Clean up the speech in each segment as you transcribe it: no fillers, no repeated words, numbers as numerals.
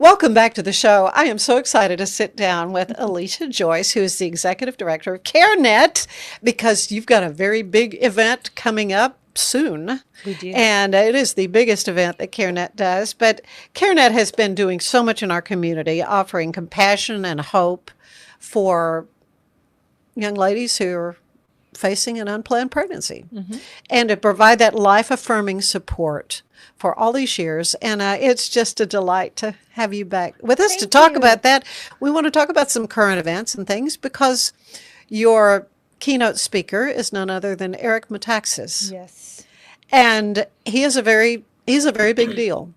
Welcome back to the show. I am so excited to sit down with Elisha Joyce, who is the executive director of Carenet, because you've got a very big event coming up soon. We do. And it is the biggest event that Carenet does. But Carenet has been doing so much in our community, offering compassion and hope for young ladies who are facing an unplanned pregnancy, and to provide that life-affirming support for all these years. And it's just a delight to have you back with us to talk about that. We want to talk about some current events and things because your keynote speaker is none other than Eric Metaxas. Yes. And he's a very big deal.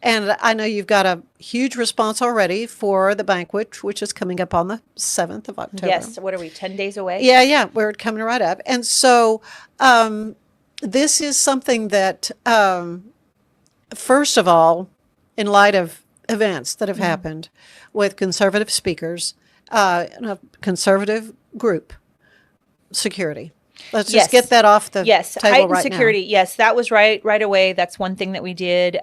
And I know you've got a huge response already for the banquet, which is coming up on the 7th of October. Yes. What are we, 10 days away? Yeah. We're coming right up. And so this is something that, first of all, in light of events that have happened with conservative speakers, and a conservative group, security. Let's just get that off the table heightened right security. now. Yes, that was right away. That's one thing that we did.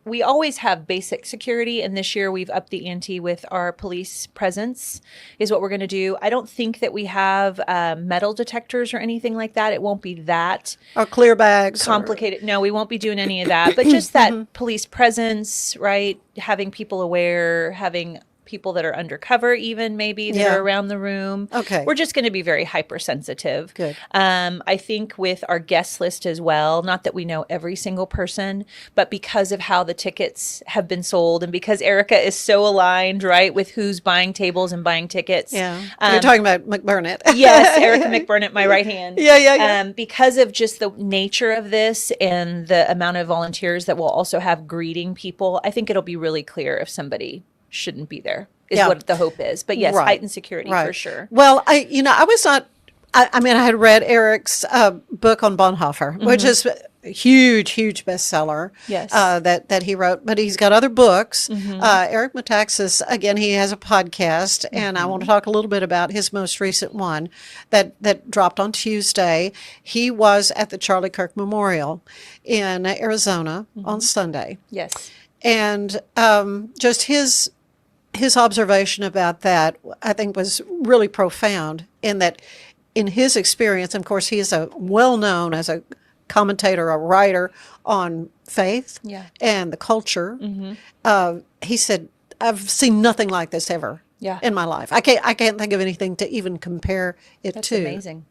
We always have basic security, and this year we've upped the ante with our police presence is what we're going to do. I don't think that we have metal detectors or anything like that. It won't be that Or clear bags. complicated. No, we won't be doing any of that, but just that police presence, right? Having people aware, having people that are undercover even maybe that are around the room. Okay. We're just going to be very hypersensitive. Good. I think with our guest list as well, not that we know every single person, but because of how the tickets have been sold and because Erica is so aligned, right, with who's buying tables and buying tickets. Yeah. You're talking about McBurnett. Yes, Erica McBurnett, my right hand. Yeah. Because of just the nature of this and the amount of volunteers that will also have greeting people, I think it'll be really clear if somebody shouldn't be there is what the hope is. But yes, heightened security for sure. Well, I was not, I mean, I had read Eric's book on Bonhoeffer, which is a huge bestseller that he wrote, but he's got other books. Eric Metaxas, again, he has a podcast, and I want to talk a little bit about his most recent one that dropped on Tuesday. He was at the Charlie Kirk Memorial in Arizona on Sunday. Yes. And just his observation about that, I think, was really profound in that, in his experience, of course, he is well-known as a commentator, a writer on faith and the culture. He said, I've seen nothing like this ever in my life. I can't think of anything to even compare it to. That's amazing.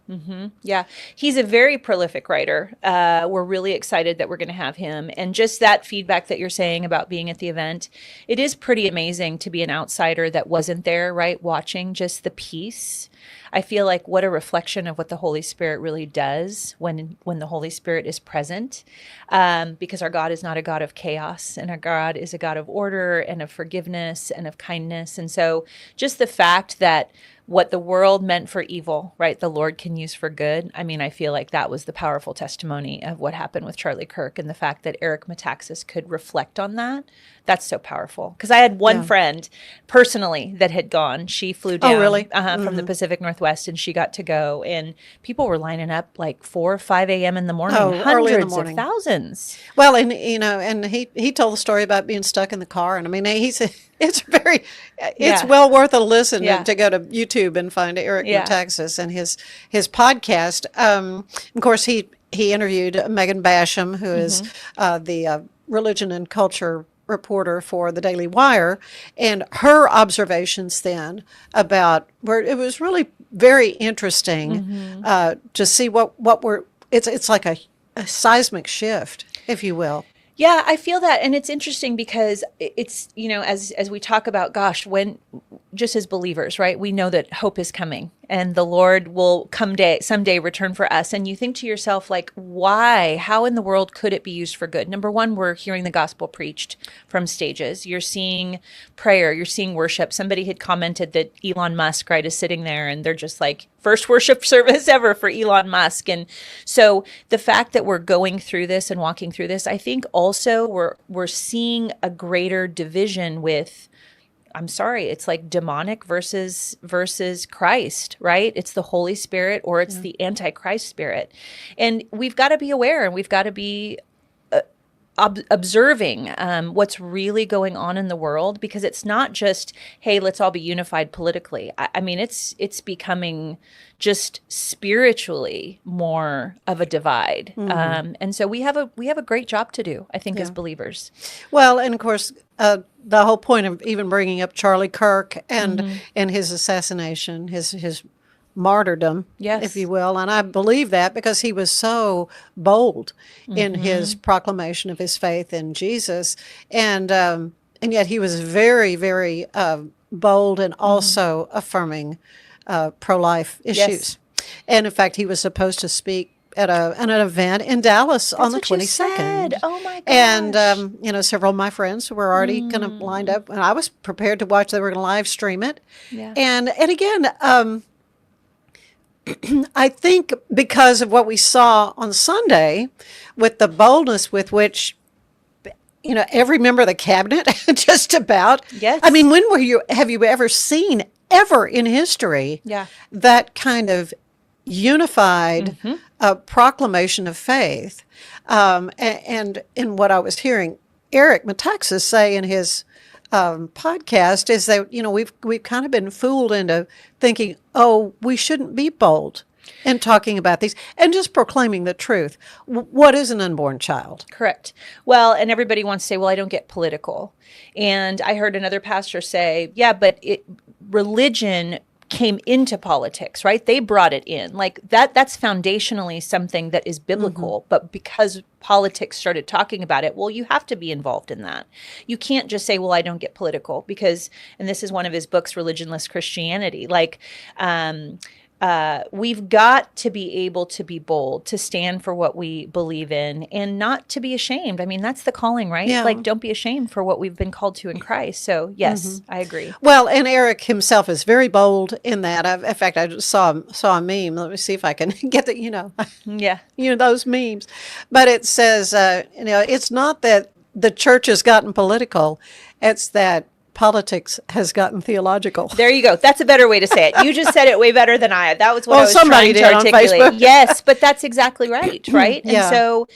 Yeah. He's a very prolific writer. We're really excited that we're going to have him. And just that feedback that you're saying about being at the event, it is pretty amazing to be an outsider that wasn't there, right? Watching just the peace. I feel like what a reflection of what the Holy Spirit really does when the Holy Spirit is present, because our God is not a God of chaos, and our God is a God of order and of forgiveness and of kindness. And so just the fact that what the world meant for evil, right, the Lord can use for good. I mean, I feel like that was the powerful testimony of what happened with Charlie Kirk, and the fact that Eric Metaxas could reflect on that. That's so powerful. Because I had one friend personally that had gone. She flew down from the Pacific Northwest, and she got to go. And people were lining up like 4 or 5 a.m. in the morning, early in the hundreds morning. of thousands. Well, and and he told the story about being stuck in the car, and I mean, he said it's well worth a listen to go to YouTube and find Eric Metaxas and his podcast. Of course, he interviewed Megan Basham, who is the religion and culture reporter for the Daily Wire, and her observations then about where it was really very interesting to see what we're. It's like a seismic shift, if you will. Yeah, I feel that. And it's interesting because it's, as we talk about, gosh, when just as believers, right, we know that hope is coming and the Lord will someday return for us. And you think to yourself, like, why? How in the world could it be used for good? Number one, we're hearing the gospel preached from stages. You're seeing prayer. You're seeing worship. Somebody had commented that Elon Musk, right, is sitting there and they're just like, first worship service ever for Elon Musk. And so the fact that we're going through this and walking through this, I think also we're seeing a greater division with, I'm sorry, it's like demonic versus Christ, right? It's the Holy Spirit or it's the Antichrist spirit. And we've got to be aware, and we've got to be observing what's really going on in the world, because it's not just, hey, let's all be unified politically. I mean, it's becoming just spiritually more of a divide. And so we have a great job to do, I think, as believers. Well, and of course, the whole point of even bringing up Charlie Kirk and his assassination, his martyrdom, if you will. And I believe that because he was so bold in his proclamation of his faith in Jesus. And yet he was very, very bold and also affirming pro-life issues. And in fact, he was supposed to speak at an event in Dallas on the 22nd. Oh my gosh. And, several of my friends were already kind of lined up, and I was prepared to watch. They were going to live stream it. Yeah. And again, I think because of what we saw on Sunday, with the boldness with which, every member of the cabinet, just about. Yes. I mean, have you ever seen ever in history that kind of unified proclamation of faith? And in what I was hearing Eric Metaxas say in his podcast is that, we've kind of been fooled into thinking, oh, we shouldn't be bold in talking about these and just proclaiming the truth. What is an unborn child? Correct. Well, and everybody wants to say, well, I don't get political. And I heard another pastor say, yeah, but religion came into politics, right? They brought it in. Like that's foundationally something that is biblical, but because politics started talking about it, well, you have to be involved in that. You can't just say, well, I don't get political, because, and this is one of his books, Religionless Christianity, we've got to be able to be bold, to stand for what we believe in, and not to be ashamed. I mean, that's the calling, right? Yeah. Like, don't be ashamed for what we've been called to in Christ. So, yes, I agree. Well, and Eric himself is very bold in that. In fact, I just saw a meme. Let me see if I can get the, those memes. But it says, it's not that the church has gotten political. It's that politics has gotten theological. There you go. That's a better way to say it. You just said it way better than I. That was what I was trying to articulate. Yes, but that's exactly right, right? And so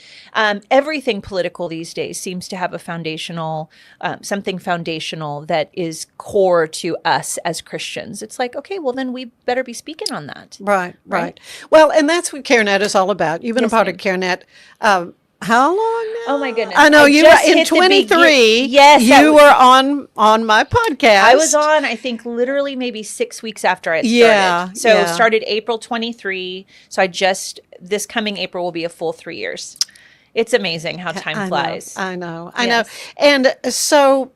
everything political these days seems to have a foundational, something foundational that is core to us as Christians. It's like, okay, well, then we better be speaking on that. Right. Well, and that's what Carenet is all about. You've been a part of Carenet. How long now? Oh my goodness! I know you in 23. Yes, you were on my podcast. I was on, I think, literally maybe 6 weeks after I started. So started April 23. So this coming April will be a full 3 years. It's amazing how time flies. I know. And so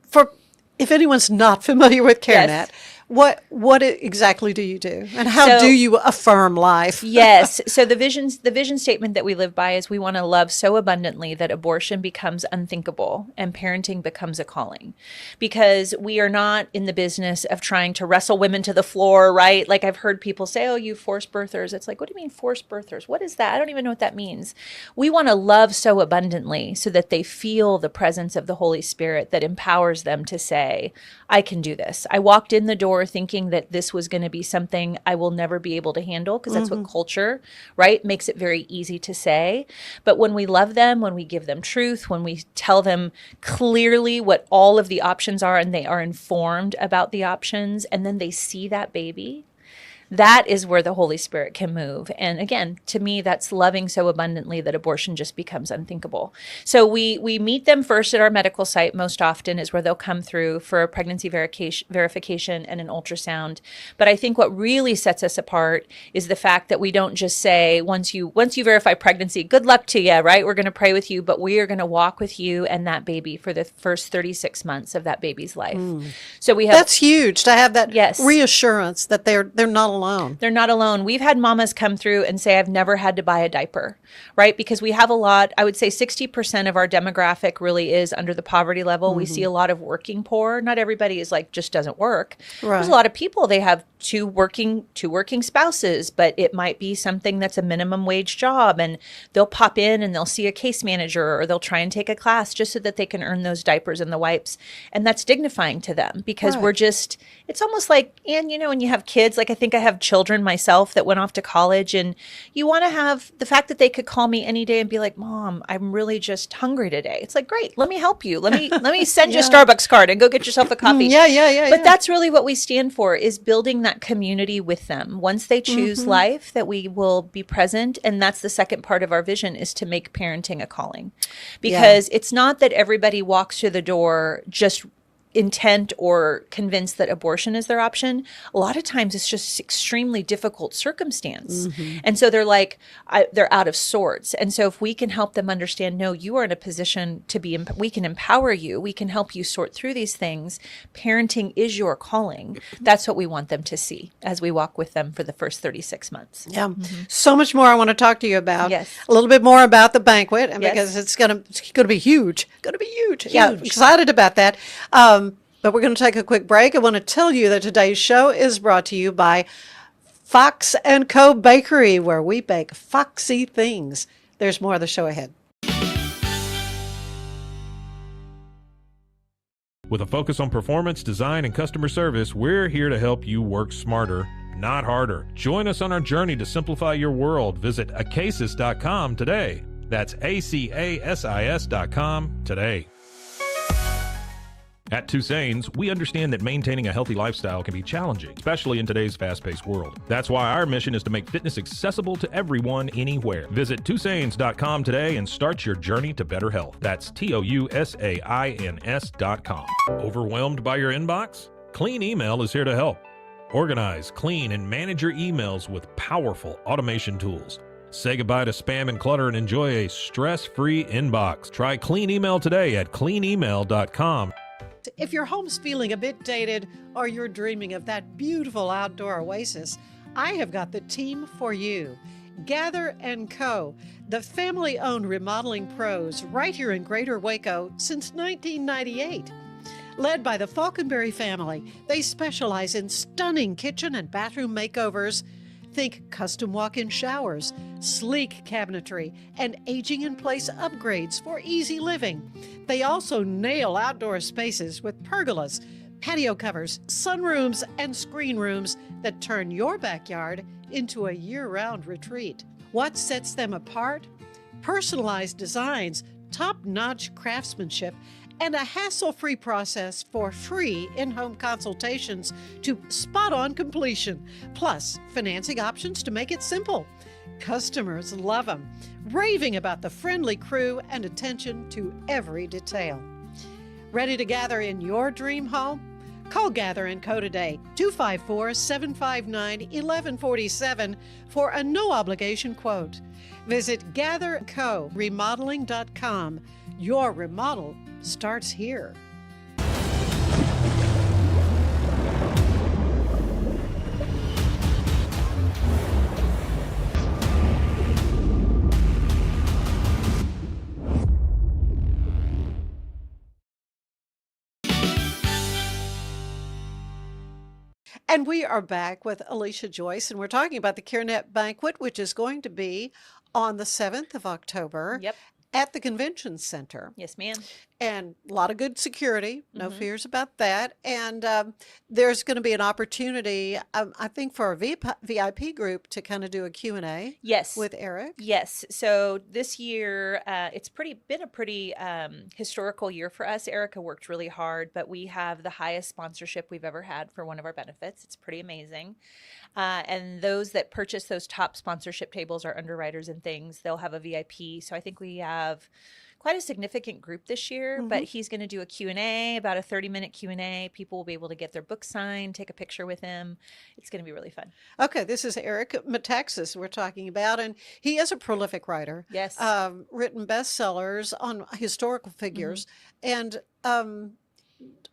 if anyone's not familiar with Carenet, what exactly do you do, and how do you affirm life? Yes. So the vision statement that we live by is we want to love so abundantly that abortion becomes unthinkable and parenting becomes a calling, because we are not in the business of trying to wrestle women to the floor, right? Like I've heard people say, oh, you forced birthers. It's like, what do you mean forced birthers? What is that? I don't even know what that means. We want to love so abundantly so that they feel the presence of the Holy Spirit that empowers them to say, I can do this. I walked in the door thinking that this was going to be something I will never be able to handle, because that's what culture, right, makes it very easy to say. But when we love them, when we give them truth, when we tell them clearly what all of the options are and they are informed about the options, and then they see that baby, that is where the Holy Spirit can move. And again, to me, that's loving so abundantly that abortion just becomes unthinkable. So we meet them first at our medical site. Most often is where they'll come through for a pregnancy verification and an ultrasound. But I think what really sets us apart is the fact that we don't just say, once you verify pregnancy, good luck to you, right? We're going to pray with you, but we are going to walk with you and that baby for the first 36 months of that baby's life. So we have, that's huge to have that reassurance that they're not alone. They're not alone. We've had mamas come through and say, I've never had to buy a diaper, right? Because we have a lot, I would say 60% of our demographic really is under the poverty level. We see a lot of working poor. Not everybody is like, just doesn't work. Right. There's a lot of people, they have two working spouses, but it might be something that's a minimum wage job, and they'll pop in and they'll see a case manager, or they'll try and take a class just so that they can earn those diapers and the wipes. And that's dignifying to them, because it's almost like, and when you have kids, like I think I have children myself that went off to college, and you want to have the fact that they could call me any day and be like, Mom, I'm really just hungry today. It's like, great, let me help you. Let me send you a Starbucks card and go get yourself a coffee. But that's really what we stand for, is building that community with them. Once they choose life, that we will be present. And that's the second part of our vision, is to make parenting a calling, because it's not that everybody walks through the door just intent or convinced that abortion is their option. A lot of times it's just extremely difficult circumstance. And so they're like, they're out of sorts. And so if we can help them understand, no, you are in a position to be, we can empower you. We can help you sort through these things. Parenting is your calling. That's what we want them to see as we walk with them for the first 36 months. Yeah. So much more I want to talk to you about. Yes. A little bit more about the banquet, and because it's going to be huge. Going to be huge. Yeah, excited about that. But we're going to take a quick break. I want to tell you that today's show is brought to you by Fox & Co. Bakery, where we bake foxy things. There's more of the show ahead. With a focus on performance, design, and customer service, we're here to help you work smarter, not harder. Join us on our journey to simplify your world. Visit acasis.com today. That's ACASIS.com today. At Tusain's, we understand that maintaining a healthy lifestyle can be challenging, especially in today's fast-paced world. That's why our mission is to make fitness accessible to everyone, anywhere. Visit Tusains.com today and start your journey to better health. That's TOUSAINS.com. Overwhelmed by your inbox? Clean Email is here to help. Organize, clean, and manage your emails with powerful automation tools. Say goodbye to spam and clutter and enjoy a stress-free inbox. Try Clean Email today at cleanemail.com. If your home's feeling a bit dated, or you're dreaming of that beautiful outdoor oasis, I have got the team for you. Gather & Co., the family-owned remodeling pros right here in Greater Waco since 1998. Led by the Falconberry family, they specialize in stunning kitchen and bathroom makeovers. Think custom walk-in showers, sleek cabinetry, and aging-in-place upgrades for easy living. They also nail outdoor spaces with pergolas, patio covers, sunrooms, and screen rooms that turn your backyard into a year-round retreat. What sets them apart? Personalized designs, top-notch craftsmanship, and a hassle-free process for free in-home consultations to spot-on completion, plus financing options to make it simple. Customers love them, raving about the friendly crew and attention to every detail. Ready to gather in your dream home? Call Gather & Co. today, 254-759-1147 for a no-obligation quote. Visit GatherCoRemodeling.com. Your remodel starts here. And we are back with Elisha Joyce, and we're talking about the Carenet banquet, which is going to be on the 7th of October. Yep. At the convention center. Yes, ma'am. And a lot of good security, no fears about that. And there's going to be an opportunity, I think, for our VIP group to kind of do a Q&A. Yes. With Eric. Yes. So this year, it's been a pretty historical year for us. Erica worked really hard, but we have the highest sponsorship we've ever had for one of our benefits. It's pretty amazing. And those that purchase those top sponsorship tables are underwriters and things. They'll have a VIP. So I think we have quite a significant group this year, but he's going to do a Q&A, about a 30-minute Q&A. People will be able to get their book signed, take a picture with him. It's going to be really fun. Okay, this is Eric Metaxas we're talking about, and he is a prolific writer. Yes. Written bestsellers on historical figures, and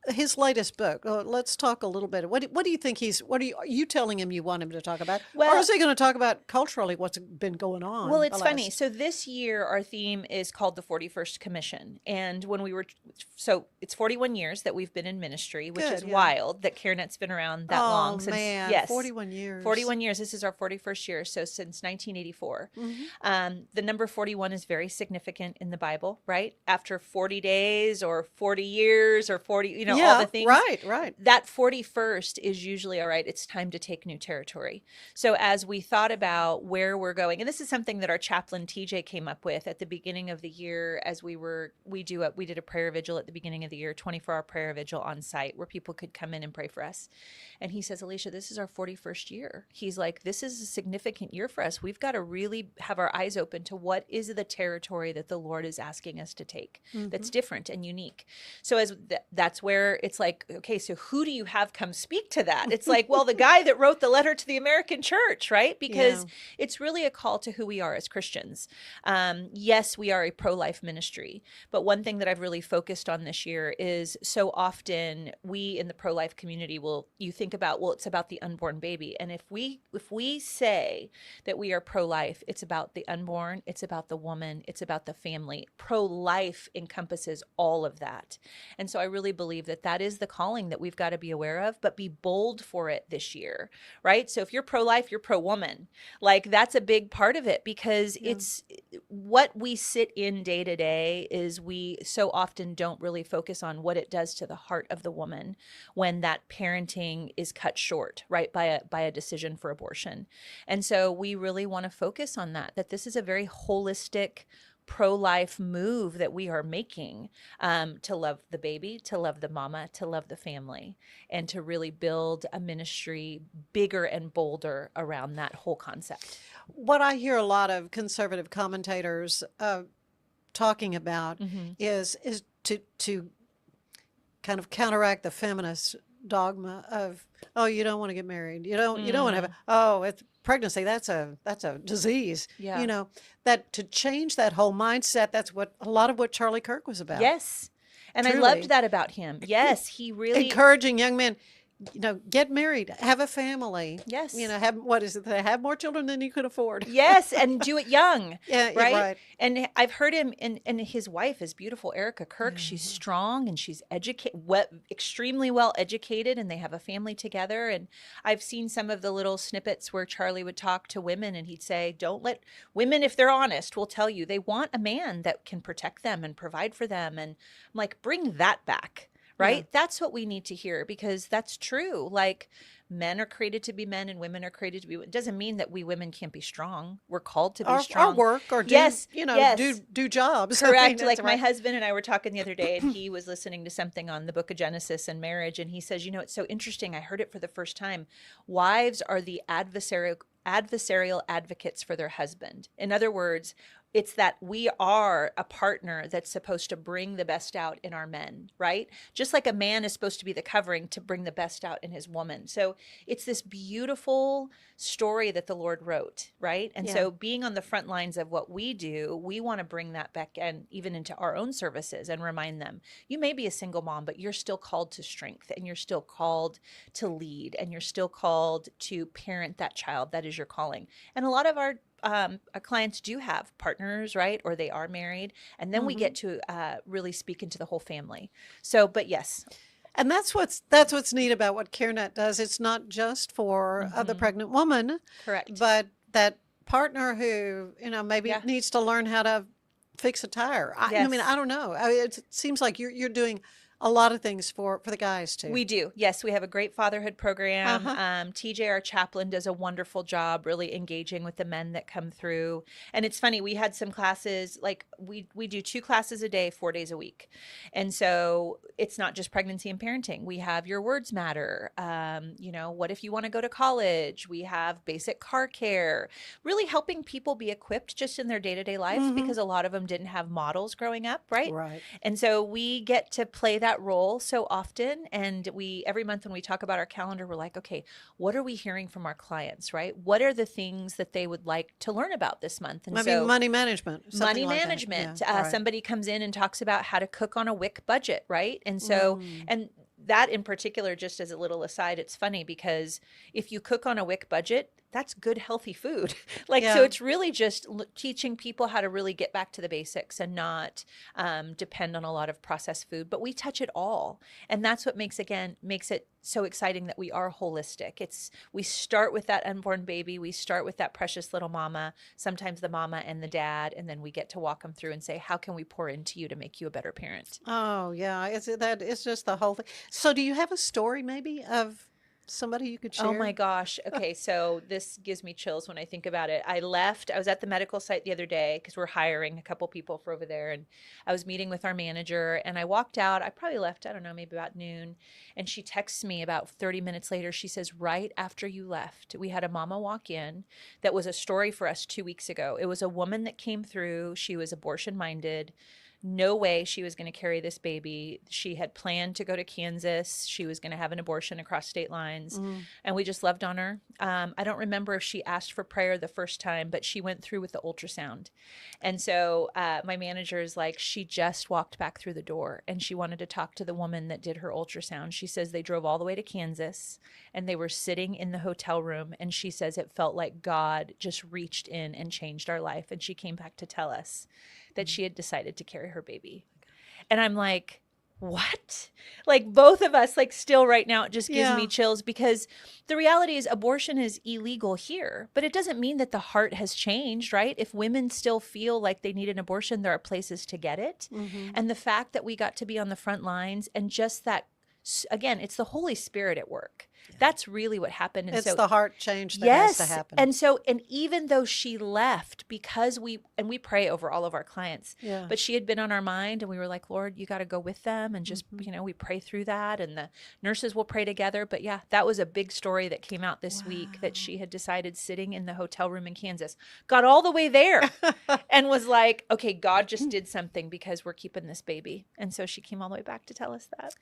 his latest book. Let's talk a little bit. What do you think are you telling him you want him to talk about? Or is he going to talk about culturally what's been going on? Well, it's funny. So this year, our theme is called the 41st Commission. And it's 41 years that we've been in ministry, which is wild that Carenet's been around that long. Oh, man. 41 years. 41 years. This is our 41st year. So since 1984. The number 41 is very significant in the Bible, right? After 40 days or 40 years or 40, all the things. Right. That 41st is usually, all right, it's time to take new territory. So as we thought about where we're going, and this is something that our chaplain TJ came up with at the beginning of the year as we did a prayer vigil at the beginning of the year, 24-hour prayer vigil on site where people could come in and pray for us. And he says, Elisha, this is our 41st year. He's like, this is a significant year for us. We've got to really have our eyes open to what is the territory that the Lord is asking us to take that's different and unique. So that's where it's like, okay, so who do you have come speak to that? It's like, well, the guy that wrote the letter to the American church, right? Because it's really a call to who we are as Christians. Yes, we are a pro-life ministry, but one thing that I've really focused on this year is so often we in the pro-life community you think about, well, it's about the unborn baby. And if we say that we are pro-life, it's about the unborn, it's about the woman, it's about the family. Pro-life encompasses all of that. And so I really believe that is the calling that we've got to be aware of, but be bold for it this year, right? So if you're pro-life, you're pro-woman. Like that's a big part of it because it's what we sit in day to day is we so often don't really focus on what it does to the heart of the woman when that parenting is cut short, right? By a decision for abortion. And so we really want to focus on that this is a very holistic pro-life move that we are making to love the baby, to love the mama, to love the family, and to really build a ministry bigger and bolder around that whole concept. What I hear a lot of conservative commentators talking about is to kind of counteract the feminist dogma of, oh, you don't want to get married, you don't want to have it's pregnancy, that's a disease. That to change that whole mindset, that's a lot of what Charlie Kirk was about. Yes. And Truly. I loved that about him. Yes, he really encouraging young men, get married, have a family. Yes. Have more children than you could afford. Yes, and do it young. Right. And I've heard him, and his wife is beautiful, Erica Kirk. She's strong and she's extremely well educated, and they have a family together. And I've seen some of the little snippets where Charlie would talk to women, and he'd say, "Don't let women, if they're honest, will tell you they want a man that can protect them and provide for them." And I'm like, bring that back. Right? Yeah. That's what we need to hear because that's true. Like men are created to be men and women are created to be. It doesn't mean that we women can't be strong. We're called to be strong. Or work or do, do jobs. Correct. Like my husband and I were talking the other day and he was listening to something on the book of Genesis and marriage. And he says, it's so interesting. I heard it for the first time. Wives are the adversarial advocates for their husband. In other words, it's that we are a partner that's supposed to bring the best out in our men, right? Just like a man is supposed to be the covering to bring the best out in his woman. So it's this beautiful story that the Lord wrote, right? And so being on the front lines of what we do, we want to bring that back and even into our own services and remind them, you may be a single mom, but you're still called to strength and you're still called to lead and you're still called to parent that child. That is your calling. And a lot of our clients do have partners, right? Or they are married. And then we get to really speak into the whole family. So, but yes. And that's what's neat about what Carenet does. It's not just for the pregnant woman. Correct. But that partner who, maybe needs to learn how to fix a tire. I mean, I don't know. It seems like you're doing a lot of things for the guys too. We do. Yes, we have a great fatherhood program. TJ, our chaplain, does a wonderful job really engaging with the men that come through. And it's funny, we had some classes, like we do 2 classes a day, 4 days a week. And so it's not just pregnancy and parenting. We have Your Words Matter. What if you want to go to college? We have basic car care, really helping people be equipped just in their day-to-day life because a lot of them didn't have models growing up, right? Right. And so we get to play that role so often, and every month when we talk about our calendar, we're like, okay, what are we hearing from our clients, right? What are the things that they would like to learn about this month? And money management. Money management. Somebody comes in and talks about how to cook on a WIC budget, right? And so, and that in particular, just as a little aside, it's funny because if you cook on a WIC budget, that's good, healthy food. So it's really just teaching people how to really get back to the basics and not depend on a lot of processed food. But we touch it all. And that's what makes it so exciting that we are holistic. We start with that unborn baby. We start with that precious little mama, sometimes the mama and the dad, and then we get to walk them through and say, how can we pour into you to make you a better parent? Oh, yeah. It's just the whole thing. So do you have a story maybe of somebody you could share? Oh my gosh. Okay. So this gives me chills when I think about it. I was at the medical site the other day because we're hiring a couple people for over there. And I was meeting with our manager and I walked out. I probably left, I don't know, maybe about noon. And she texts me about 30 minutes later. She says, right after you left, we had a mama walk in that was a story for us 2 weeks ago. It was a woman that came through. She was abortion minded. No way she was going to carry this baby. She had planned to go to Kansas. She was going to have an abortion across state lines. And we just loved on her. I don't remember if she asked for prayer the first time, but she went through with the ultrasound. And so my manager is like, she just walked back through the door and she wanted to talk to the woman that did her ultrasound. She says they drove all the way to Kansas and they were sitting in the hotel room. And she says it felt like God just reached in and changed our life. And she came back to tell us that she had decided to carry her baby. And I'm like, what? Both of us, still right now, it just gives me chills because the reality is abortion is illegal here, but it doesn't mean that the heart has changed, right? If women still feel like they need an abortion, there are places to get it. And the fact that we got to be on the front lines and just that, again, it's the Holy Spirit at work. That's really what happened. And it's the heart change that has to happen. And even though she left, because we pray over all of our clients, but she had been on our mind and we were like, Lord, you got to go with them. And just, we pray through that and the nurses will pray together. But that was a big story that came out this week that she had decided sitting in the hotel room in Kansas, got all the way there and was like, okay, God just did something because we're keeping this baby. And so she came all the way back to tell us that.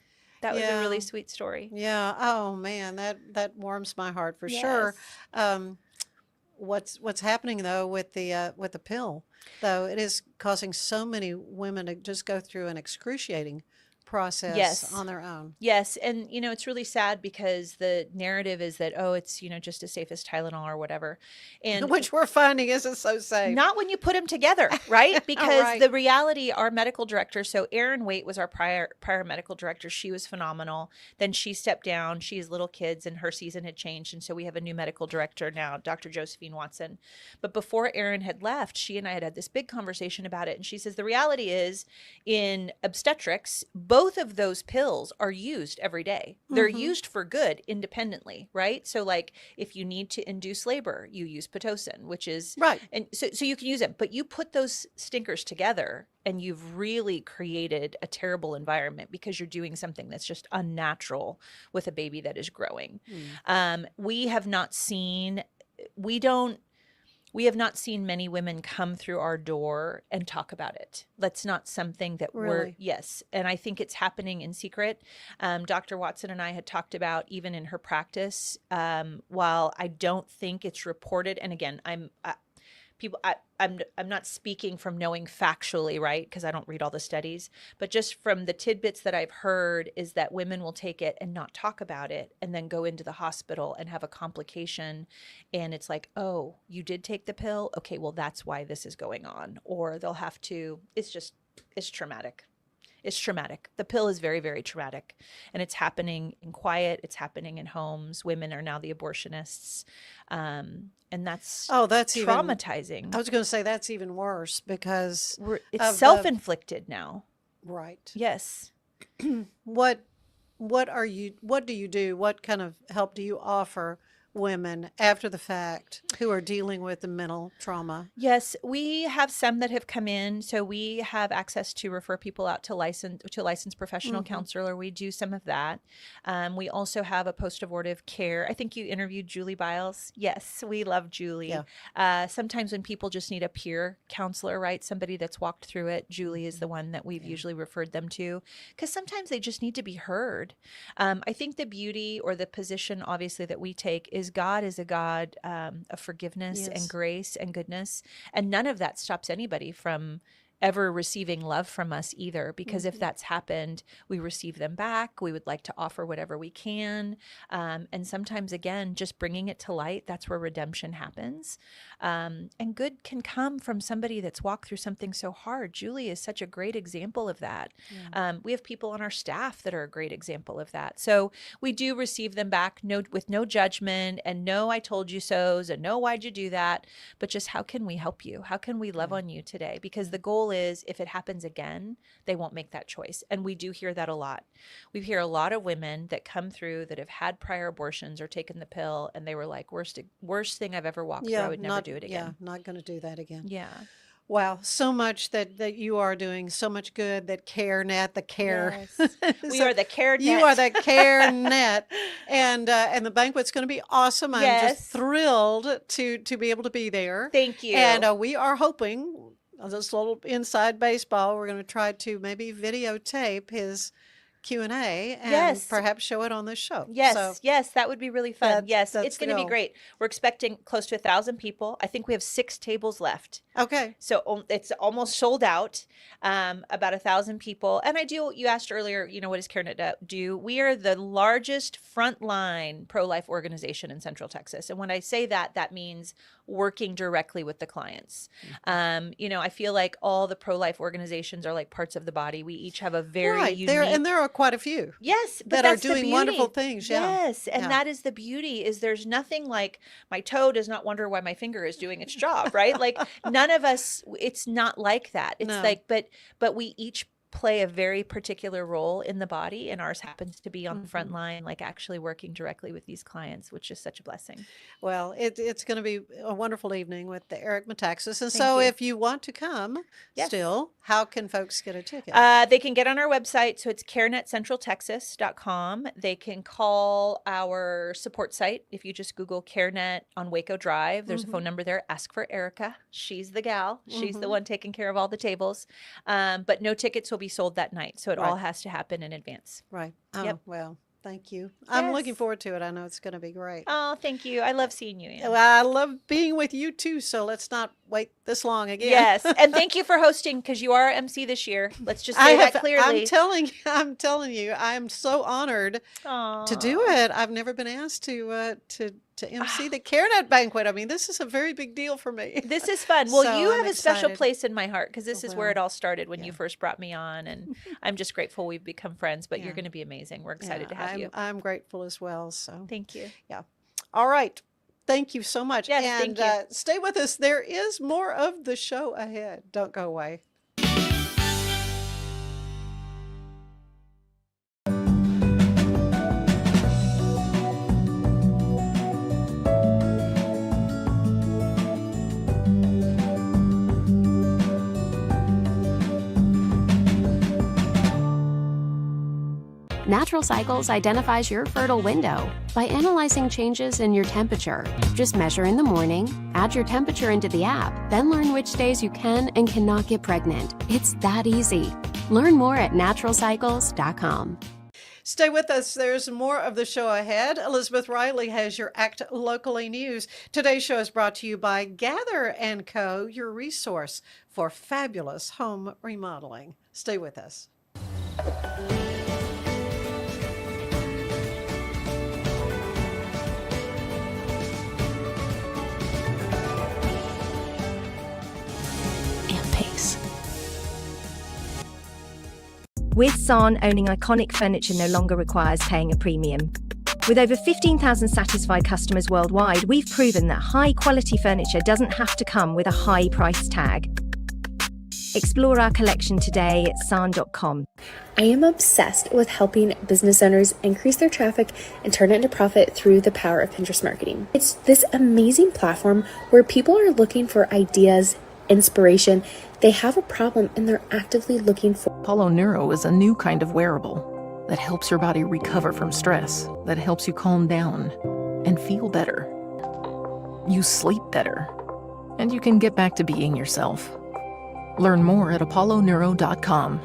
That was a really sweet story. Yeah. Oh man, that warms my heart for sure. What's happening though with the pill, though, it is causing so many women to just go through an excruciating process on their own. Yes. And, it's really sad because the narrative is that, it's, just as safe as Tylenol or whatever. And which we're finding isn't so safe. Not when you put them together, right? Because the reality, our medical director, so Erin Waite was our prior medical director. She was phenomenal. Then she stepped down. She has little kids and her season had changed. And so we have a new medical director now, Dr. Josephine Watson. But before Erin had left, she and I had this big conversation about it. And she says, the reality is in obstetrics, both of those pills are used every day. They're used for good independently, right? So if you need to induce labor, you use Pitocin, which is right. And so you can use it, but you put those stinkers together and you've really created a terrible environment because you're doing something that's just unnatural with a baby that is growing. We have not seen many women come through our door and talk about it. That's not something that yes. And I think it's happening in secret. Dr. Watson and I had talked about even in her practice, while I don't think it's reported. And again, I'm not speaking from knowing factually, right? Because I don't read all the studies, but just from the tidbits that I've heard is that women will take it and not talk about it and then go into the hospital and have a complication. And it's like, oh, you did take the pill? Okay, well, that's why this is going on. Or they'll have to, it's traumatic. It's traumatic. The pill is very, very traumatic. And it's happening in quiet. It's happening in homes. Women are now the abortionists. And that's traumatizing. I was going to say that's even worse because it's self-inflicted now. Right. Yes. What do you do? What kind of help do you offer women after the fact who are dealing with the mental trauma? Yes, we have some that have come in. So we have access to refer people out to a licensed professional counselor. We do some of that. We also have a post-abortive care. I think you interviewed Julie Biles. Yes, we love Julie. Yeah. Sometimes when people just need a peer counselor, right? Somebody that's walked through it, Julie is the one that we've usually referred them to because sometimes they just need to be heard. I think the beauty or the position, obviously, that we take is God is a God of forgiveness and grace and goodness. And none of that stops anybody from ever receiving love from us either, because if that's happened, we receive them back. We would like to offer whatever we can. And sometimes, again, just bringing it to light, that's where redemption happens. And good can come from somebody that's walked through something so hard. Julie is such a great example of that. We have people on our staff that are a great example of that. So we do receive them back with no judgment and no I told you so's and no why'd you do that, but just how can we help you? How can we love on you today? Because the goal is if it happens again, they won't make that choice. And we do hear that a lot. We hear a lot of women that come through that have had prior abortions or taken the pill and they were like, worst thing I've ever walked through. I would never do it again. Yeah, not going to do that again. Yeah. Wow, so much that you are doing, so much good, that Carenet, the care. Yes. We are the Carenet. You are the Carenet. And the banquet's going to be awesome. I'm just thrilled to be able to be there. Thank you. And we are hoping, this little inside baseball, we're going to try to maybe videotape his Q&A and perhaps show it on this show. Yes, that would be really fun. That's it's going to be goal. Great. We're expecting close to 1,000 people. I think we have 6 tables left. Okay. So it's almost sold out, about 1,000 people. And you asked earlier, what does Carenet do? We are the largest frontline pro-life organization in Central Texas. And when I say that, that means working directly with the clients. I feel like all the pro-life organizations are like parts of the body. We each have a very unique... There are quite a few. Yes, that are doing wonderful things. Yes, and that is the beauty, is there's nothing like my toe does not wonder why my finger is doing its job, right? Like none of us, it's not like that. It's like, but we each play a very particular role in the body, and ours happens to be on the front line, like actually working directly with these clients, which is such a blessing. Well, it's going to be a wonderful evening with the Eric Metaxas. And so if you want to come still, how can folks get a ticket? They can get on our website. So it's carenetcentraltexas.com. They can call our support site. If you just Google Carenet on Waco Drive, there's a phone number there. Ask for Erica. She's the gal. She's the one taking care of all the tables. But no tickets will be sold that night. So it all has to happen in advance. Right. Oh, well, thank you. I'm looking forward to it. I know it's going to be great. Oh, thank you. I love seeing you, Ann. Well, I love being with you too. So let's not wait this long again. Yes. And thank you for hosting, because you are MC this year. Let's just say that clearly. I'm telling you, I am so honored to do it. I've never been asked to MC the Carenet banquet. I mean, this is a very big deal for me. This is fun. Well, you have I'm a special excited. place in my heart, because this is where it all started when you first brought me on, and I'm just grateful we've become friends, but you're going to be amazing. We're excited to have you. I'm grateful as well. So thank you. Yeah. All right. Thank you so much. Yes, and thank you. Stay with us. There is more of the show ahead. Don't go away. Natural Cycles identifies your fertile window by analyzing changes in your temperature. Just measure in the morning, add your temperature into the app, then learn which days you can and cannot get pregnant. It's that easy. Learn more at naturalcycles.com. Stay with us. There's more of the show ahead. Elizabeth Riley has your Act Locally news. Today's show is brought to you by Gather & Co., your resource for fabulous home remodeling. Stay with us. With San, owning iconic furniture no longer requires paying a premium. With over 15,000 satisfied customers worldwide, we've proven that high-quality furniture doesn't have to come with a high price tag. Explore our collection today at san.com. I am obsessed with helping business owners increase their traffic and turn it into profit through the power of Pinterest marketing. It's this amazing platform where people are looking for ideas, inspiration. They have a problem and they're actively looking for. Apollo Neuro is a new kind of wearable that helps your body recover from stress, that helps you calm down and feel better. You sleep better, and you can get back to being yourself. Learn more at apolloneuro.com.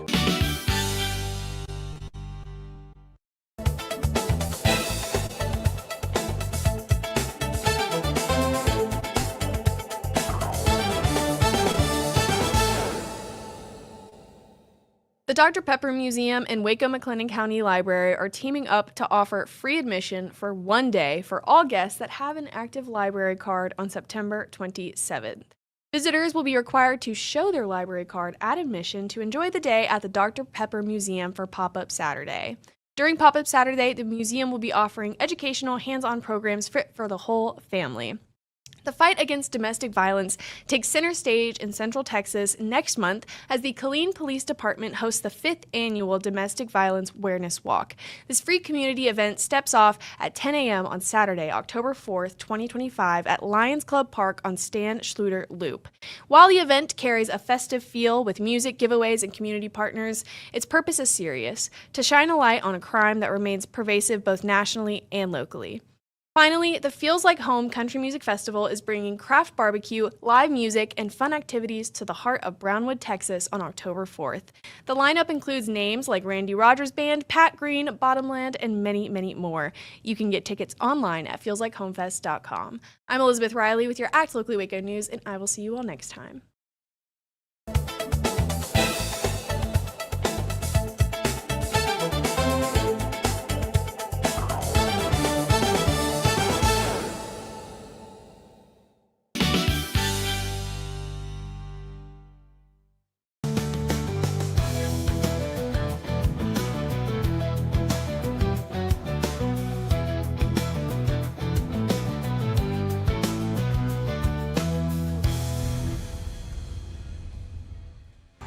The Dr. Pepper Museum and Waco McLennan County Library are teaming up to offer free admission for one day for all guests that have an active library card on September 27th. Visitors will be required to show their library card at admission to enjoy the day at the Dr. Pepper Museum for Pop-Up Saturday. During Pop-Up Saturday, the museum will be offering educational hands-on programs fit for the whole family. The fight against domestic violence takes center stage in Central Texas next month as the Killeen Police Department hosts the 5th annual Domestic Violence Awareness Walk. This free community event steps off at 10 a.m. on Saturday, October 4th, 2025 at Lions Club Park on Stan Schluter Loop. While the event carries a festive feel with music, giveaways, and community partners, its purpose is serious: to shine a light on a crime that remains pervasive both nationally and locally. Finally, the Feels Like Home Country Music Festival is bringing craft barbecue, live music, and fun activities to the heart of Brownwood, Texas on October 4th. The lineup includes names like Randy Rogers Band, Pat Green, Bottomland, and many, many more. You can get tickets online at feelslikeHomefest.com. I'm Elizabeth Riley with your Act Locally Waco News, and I will see you all next time.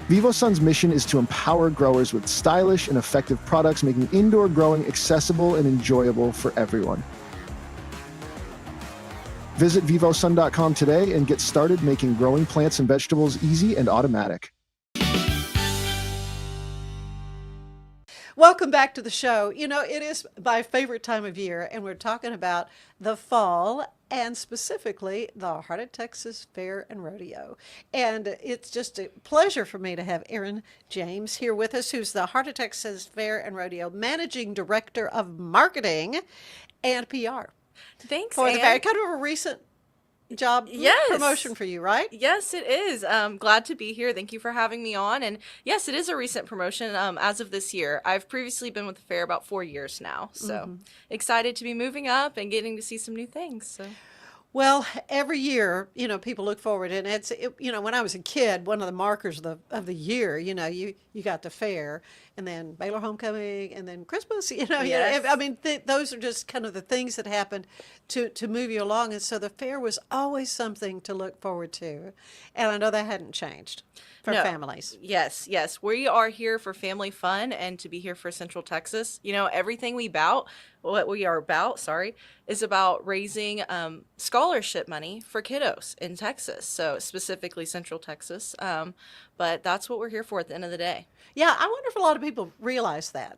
VivoSun's mission is to empower growers with stylish and effective products, making indoor growing accessible and enjoyable for everyone. Visit vivosun.com today and get started making growing plants and vegetables easy and automatic. Welcome back to the show. You know, it is my favorite time of year, and we're talking about the fall and specifically the Heart of Texas Fair and Rodeo. And it's just a pleasure for me to have Erin James here with us, who's the Heart of Texas Fair and Rodeo Managing Director of Marketing and PR. Thanks, For Ann. the fair. Kind of a recent job promotion for you, right? Yes, it is. Glad to be here. Thank you for having me on. And yes, it is a recent promotion as of this year. I've previously been with the fair about 4 years now. So excited to be moving up and getting to see some new things. So. Well, every year, you know, people look forward, and you know, when I was a kid, one of the markers of the year, you know, you got the fair, and then Baylor homecoming, and then Christmas. You know, Yes. I mean, those are just kind of the things that happen to move you along, and so the fair was always something to look forward to, and I know that hadn't changed for families. Yes. We are here for family fun and to be here for Central Texas. You know, everything what we are about, is about raising scholarship money for kiddos in Texas. So specifically Central Texas. But that's what we're here for at the end of the day. Yeah, I wonder if a lot of people realize that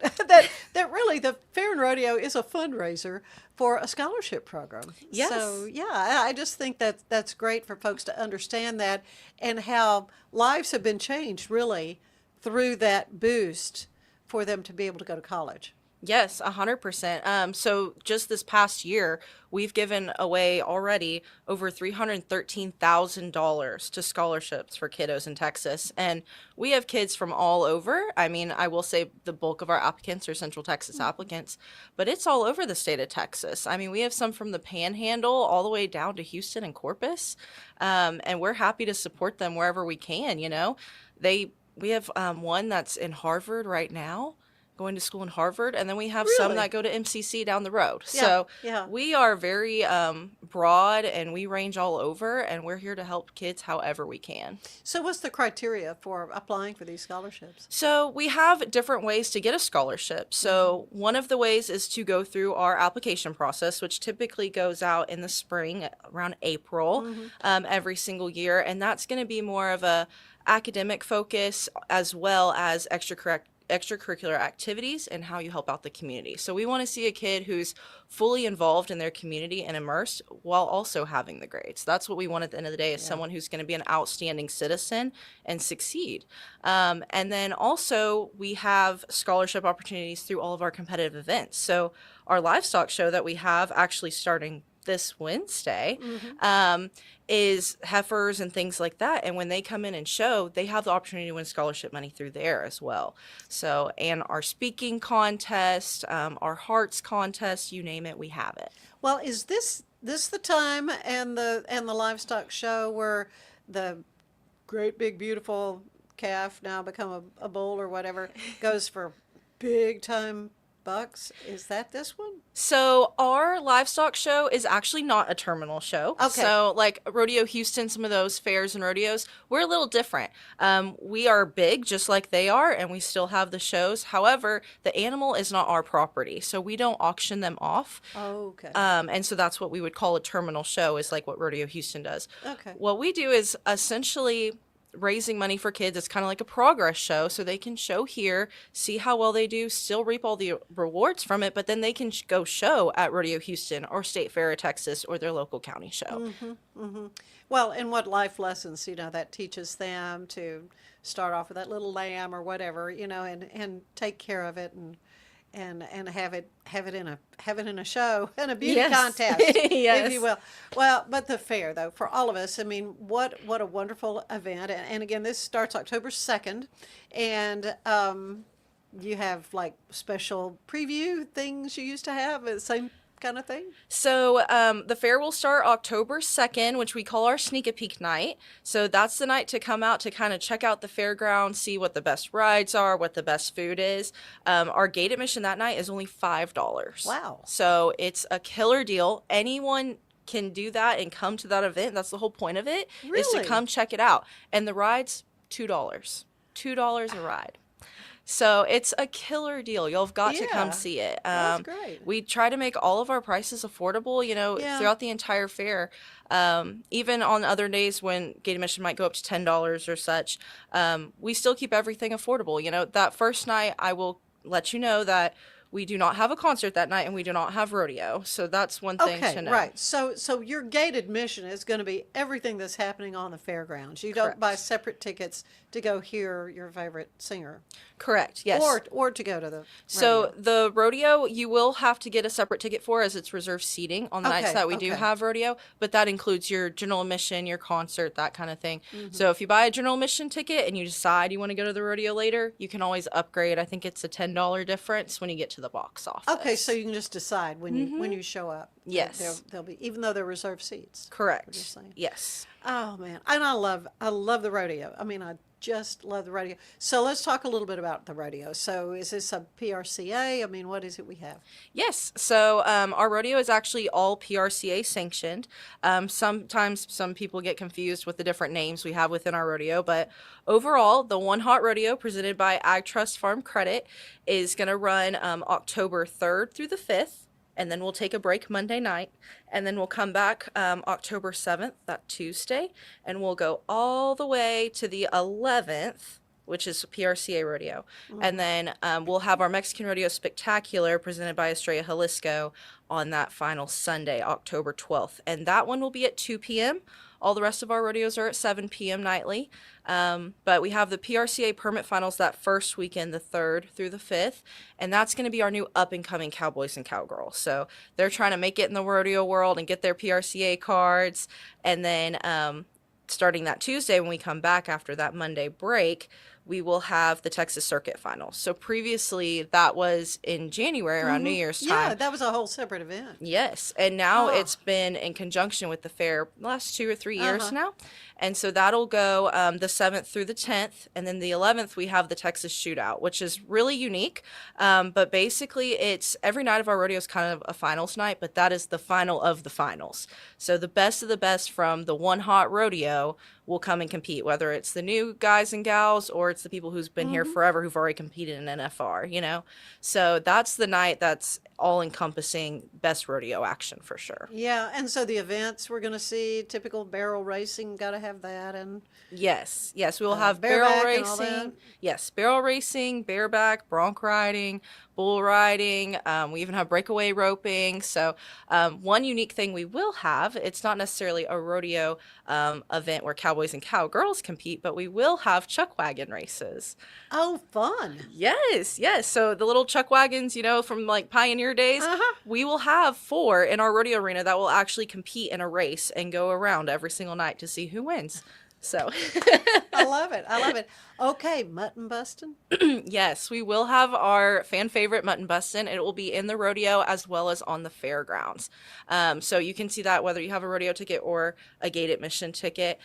that really the Fair and Rodeo is a fundraiser for a scholarship program. Yes. So yeah, I just think that that's great for folks to understand that, and how lives have been changed really through that boost for them to be able to go to college. Yes, 100%. So just this past year, we've given away already over $313,000 to scholarships for kiddos in Texas. And we have kids from all over. I mean, I will say the bulk of our applicants are Central Texas applicants, but it's all over the state of Texas. I mean, we have some from the Panhandle all the way down to Houston and Corpus. And we're happy to support them wherever we can, you know. We have one that's in Harvard right now, going to school in Harvard, and then we have some that go to MCC down the road. So we are very broad, and we range all over, and we're here to help kids however we can. So what's the criteria for applying for these scholarships? So we have different ways to get a scholarship. So one of the ways is to go through our application process, which typically goes out in the spring around April every single year, and that's going to be more of a academic focus as well as extracurricular activities and how you help out the community. So we want to see a kid who's fully involved in their community and immersed while also having the grades. That's what we want at the end of the day, is someone who's going to be an outstanding citizen and succeed. And then also we have scholarship opportunities through all of our competitive events. So our livestock show that we have actually starting this Wednesday, is heifers and things like that. And when they come in and show, they have the opportunity to win scholarship money through there as well. So, and our speaking contest, our hearts contest, you name it, we have it. Well, is this the time and the livestock show where the great big beautiful calf, now become a bull or whatever, goes for big time bucks? Is that this one? So our livestock show is actually not a terminal show. Okay. So like Rodeo Houston, some of those fairs and rodeos, we're a little different. We are big just like they are, and we still have the shows. However, the animal is not our property, so we don't auction them off. Okay. And so that's what we would call a terminal show, is like what Rodeo Houston does. Okay. What we do is essentially raising money for kids. It's kind of like a progress show, so they can show here, see how well they do, still reap all the rewards from it, but then they can go show at Rodeo Houston or State Fair of Texas or their local county show. Well, and what life lessons, that teaches them to start off with that little lamb or whatever, and take care of it and have it in a show and a beauty contest, if you will. Well, but the fair, though, for all of us, I mean, what a wonderful event. And again, this starts October 2nd, and you have like special preview things you used to have, the same kind of thing. So the fair will start October 2nd, which we call our sneak a peek night. So that's the night to come out to kind of check out the fairground, see what the best rides are, what the best food is. Our gate admission that night is only $5. Wow. So it's a killer deal. Anyone can do that and come to that event. That's the whole point of it, is to come check it out. And the ride's $2. $2 a ride. So it's a killer deal. Y'all have got to come see it. That's great. We try to make all of our prices affordable, throughout the entire fair. Even on other days when gate admission might go up to $10 or such, we still keep everything affordable. That first night, I will let you know that we do not have a concert that night, and we do not have rodeo. So that's one thing to know. Right. So your gate admission is going to be everything that's happening on the fairgrounds. You don't buy separate tickets to go hear your favorite singer. Correct. Yes. Or to go to the rodeo. So the rodeo, you will have to get a separate ticket for, as it's reserved seating on the nights that we do have rodeo. But that includes your general admission, your concert, that kind of thing. So if you buy a general admission ticket and you decide you want to go to the rodeo later, you can always upgrade. I think it's a $10 difference when you get to the box office. Okay, so you can just decide when you show up. Yes. They'll be, even though they're reserved seats. Correct. Yes. Oh man, and I love the rodeo. I mean, I just love the rodeo. So let's talk a little bit about the rodeo. So is this a PRCA? I mean, what is it we have? Yes. So our rodeo is actually all PRCA sanctioned. Sometimes some people get confused with the different names we have within our rodeo, but overall, the One Hot Rodeo presented by Ag Trust Farm Credit is going to run October 3rd through the 5th. And then we'll take a break Monday night, and then we'll come back October 7th, that Tuesday, and we'll go all the way to the 11th, which is PRCA Rodeo. And then we'll have our Mexican Rodeo Spectacular presented by Estrella Jalisco on that final Sunday, October 12th. And that one will be at 2 p.m. All the rest of our rodeos are at 7 p.m. nightly. But we have the PRCA permit finals that first weekend, the 3rd through the 5th. And that's going to be our new up-and-coming cowboys and cowgirls. So they're trying to make it in the rodeo world and get their PRCA cards. And then starting that Tuesday when we come back after that Monday break, we will have the Texas Circuit Finals. So previously that was in January around New Year's time. Yeah, that was a whole separate event. Yes, and now it's been in conjunction with the fair the last 2 or 3 years now. And so that'll go the 7th through the 10th, and then the 11th we have the Texas Shootout, which is really unique. But basically it's every night of our rodeo is kind of a finals night, but that is the final of the finals. So the best of the best from the One Hot Rodeo will come and compete, whether it's the new guys and gals or it's the people who's been here forever who've already competed in NFR, So that's the night that's all-encompassing best rodeo action for sure. Yeah, and so the events we're going to see, typical barrel racing, got to have that. And Yes, we will have barrel bareback and all racing. that? Yes, barrel racing, bareback, bronc riding, bull riding. We even have breakaway roping. So one unique thing we will have, it's not necessarily a rodeo event where cowboys cowboys and cowgirls compete, but we will have chuck wagon races. Oh, fun. Yes. So the little chuck wagons, from like pioneer days, we will have 4 in our rodeo arena that will actually compete in a race and go around every single night to see who wins. So I love it. Okay, mutton busting. Yes, we will have our fan favorite mutton busting. It will be in the rodeo as well as on the fairgrounds. So you can see that whether you have a rodeo ticket or a gate admission ticket,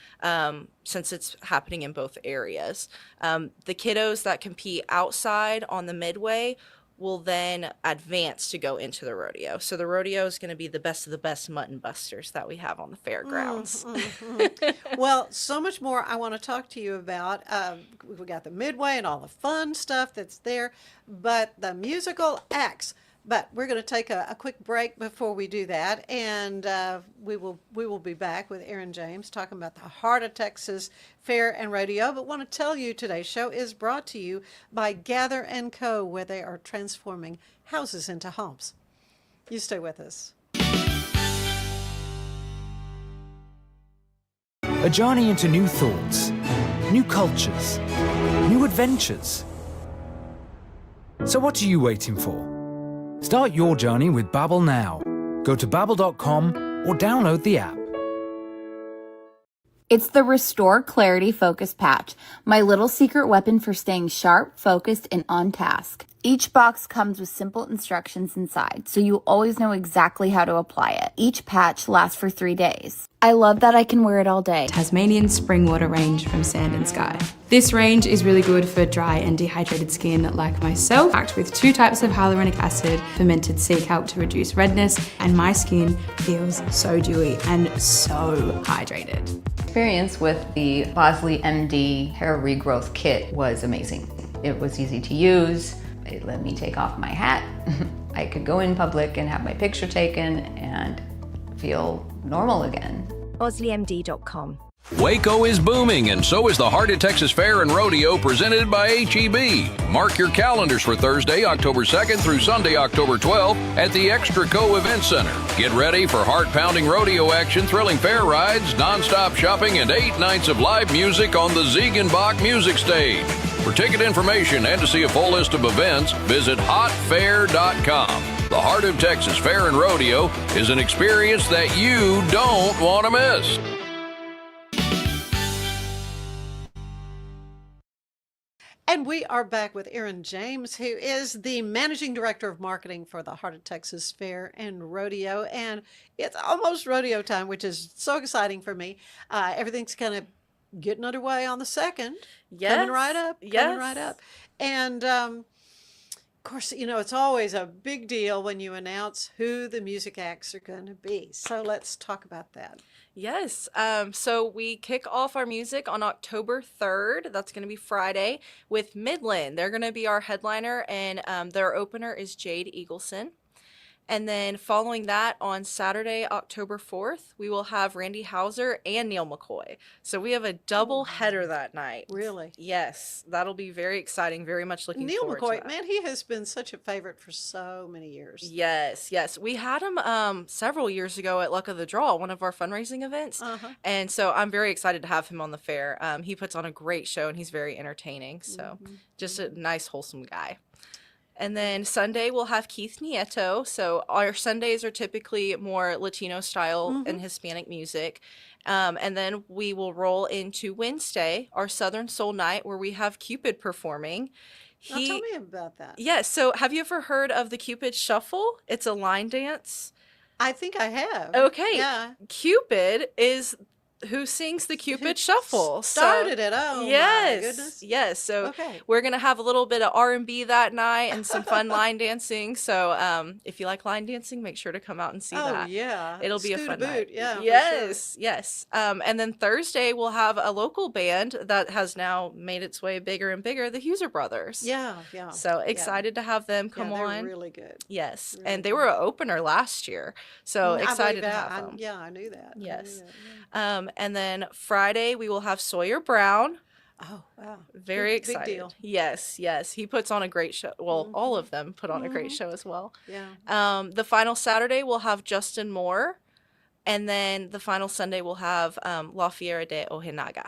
since it's happening in both areas. The kiddos that compete outside on the midway will then advance to go into the rodeo. So the rodeo is going to be the best of the best mutton busters that we have on the fairgrounds. Well, so much more I want to talk to you about. We got the midway and all the fun stuff that's there, but the musical acts. But we're going to take a quick break before we do that, and we will be back with Erin James talking about the Heart of Texas Fair and Rodeo. But want to tell you today's show is brought to you by Gather & Co., where they are transforming houses into homes. You stay with us. A journey into new thoughts, new cultures, new adventures. So what are you waiting for? Start your journey with Babbel now. Go to babbel.com or download the app. It's the Restore Clarity Focus Patch, my little secret weapon for staying sharp, focused, and on task. Each box comes with simple instructions inside, so you always know exactly how to apply it. Each patch lasts for 3 days. I love that I can wear it all day. Tasmanian spring water range from Sand and Sky. This range is really good for dry and dehydrated skin like myself, packed with 2 types of hyaluronic acid, fermented sea kelp to reduce redness, and my skin feels so dewy and so hydrated. Experience with the Bosley MD hair regrowth kit was amazing. It was easy to use. It let me take off my hat. I could go in public and have my picture taken and feel normal again. BosleyMD.com. Waco is booming, and so is the Heart of Texas Fair and Rodeo presented by H-E-B. Mark your calendars for Thursday, October 2nd through Sunday, October 12th at the Extraco Event Center. Get ready for heart-pounding rodeo action, thrilling fair rides, non-stop shopping, and 8 nights of live music on the Ziegenbach Music Stage. For ticket information and to see a full list of events, visit hotfair.com. The Heart of Texas Fair and Rodeo is an experience that you don't want to miss. And we are back with Erin James, who is the Managing Director of Marketing for the Heart of Texas Fair and Rodeo. And it's almost rodeo time, which is so exciting for me. Everything's kind of getting underway on the 2nd. Yes. Coming right up. And, of course, it's always a big deal when you announce who the music acts are going to be. So let's talk about that. Yes. So we kick off our music on October 3rd. That's going to be Friday with Midland. They're going to be our headliner, and their opener is Jade Eagleson. And then following that on Saturday, October 4th, we will have Randy Hauser and Neil McCoy. So we have a double header that night. Really? Yes. That'll be very exciting. Very much looking Neil forward McCoy, to that. man, he has been such a favorite for so many years. Yes. We had him several years ago at Luck of the Draw, one of our fundraising events. And so I'm very excited to have him on the fair. He puts on a great show, and he's very entertaining. So just a nice, wholesome guy. And then Sunday, we'll have Keith Nieto. So our Sundays are typically more Latino style and Hispanic music. And then we will roll into Wednesday, our Southern Soul Night, where we have Cupid performing. Now tell me about that. Yes. So have you ever heard of the Cupid Shuffle? It's a line dance. I think I have. Okay. Yeah. Cupid is who sings the Cupid Shuffle. Started it. Oh, yes, my goodness. Yes. So we're going to have a little bit of R&B that night and some fun line dancing. So if you like line dancing, make sure to come out and see that. Oh, yeah. It'll be a fun night. Yeah. Yes. Yes. And then Thursday, we'll have a local band that has now made its way bigger and bigger, the Huser Brothers. Yeah. So excited to have them come on. They're really good. Yes. Really and they were an opener last year. So excited to have them. Yeah, I knew that. Yes. And then Friday, we will have Sawyer Brown. Oh, wow. Very excited. Big deal. Yes. He puts on a great show. Well, all of them put on a great show as well. Yeah. The final Saturday, we'll have Justin Moore. And then the final Sunday we'll have La Fiera de Ojinaga.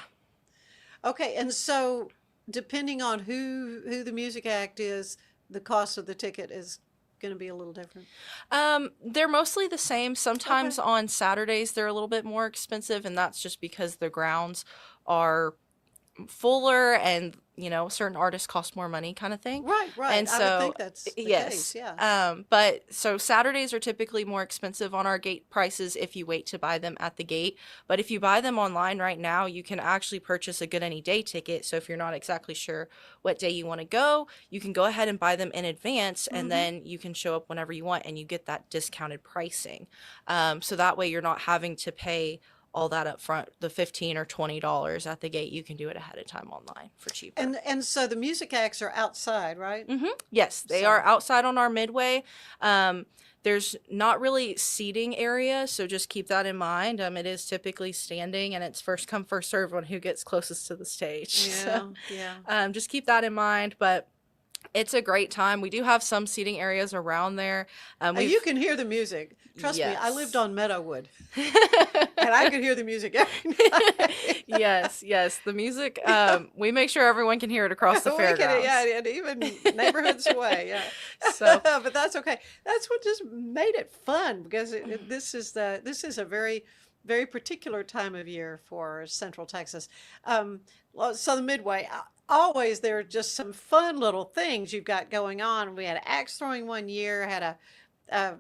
Okay, and so depending on who the music act is, the cost of the ticket is going to be a little different. They're mostly the same. Sometimes on Saturdays they're a little bit more expensive, and that's just because the grounds are fuller and certain artists cost more money, kind of thing. Right. And so I would think that's the case, yeah. But so Saturdays are typically more expensive on our gate prices if you wait to buy them at the gate. But if you buy them online right now, you can actually purchase a Good Any Day ticket. So if you're not exactly sure what day you want to go, you can go ahead and buy them in advance, and then you can show up whenever you want, and you get that discounted pricing. So that way you're not having to pay all that up front, the $15 or $20 at the gate. You can do it ahead of time online for cheaper. And so the music acts are outside, right? Yes, they are outside on our midway. There's not really seating area, so just keep that in mind. It is typically standing, and it's first come, first serve on who gets closest to the stage. Yeah. Just keep that in mind, but it's a great time. We do have some seating areas around there. You can hear the music. Trust me, I lived on Meadowwood, and I could hear the music every night. Yes. The music, we make sure everyone can hear it across the fairgrounds. And even neighborhoods away, yeah. So, but that's okay. That's what just made it fun, because this is a very, very particular time of year for Central Texas. So the Midway. Always there are just some fun little things you've got going on. We had axe throwing one year, had a